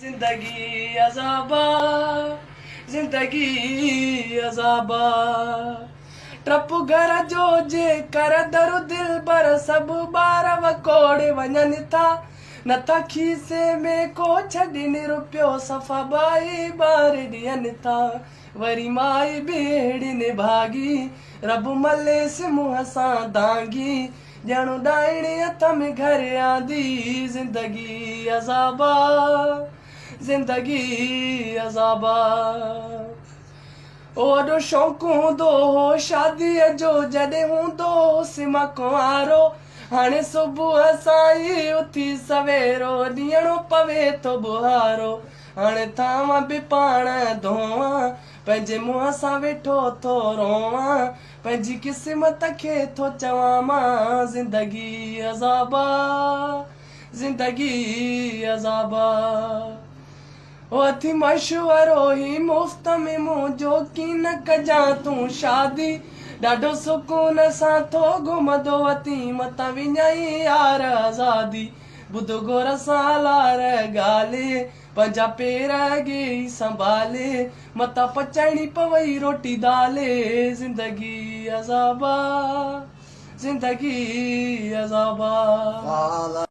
जिंदगी अज़ाबा, जिंदगी अज़ाबा। टप घर जो जे कर दरु दिल बर सब बार वकोड़े वञनि था, नथा खीसे में को छॾनि रुपियो सफ़ा बाई बार ॾियनि था। वरी माई भेड़ी ने भागी रब मलेस मुंह सां दांगी, ॼणो ॾाइणे हथ में घर आंदी। जिंदगी अज़ाबा, जिंदगी अज़ाबा। ओॾो शौक़ु हूंदो हो शादीअ जो जॾहिं हूंदो सिमा कुंवारो, हाणे सुबुह सां उथी सवेरो ॾियणो पवे थो बुहारो। हाणे थांवा बि पाण धोवां, पंहिंजे मुंहं सां वेठो थो रोवां, पंहिंजी क़िस्मत खे थो चवां मां। जिंदगी अज़ाबा, जिंदगी अज़ाबा। थी मशवरो ही मुफ़्त में मुंहिंजो की न कजां तूं शादी, ॾाढो सुकून सां थो घुमंदो वती मतां विञाई यार आज़ादी। ॿुधो गोर सां लार ॻाल्हि, पंहिंजा पेर अॻे संभाले, मतां पचाइणी पवई रोटी दाल। जिंदगी अज़ाबा, जिंदगी अज़ाबा।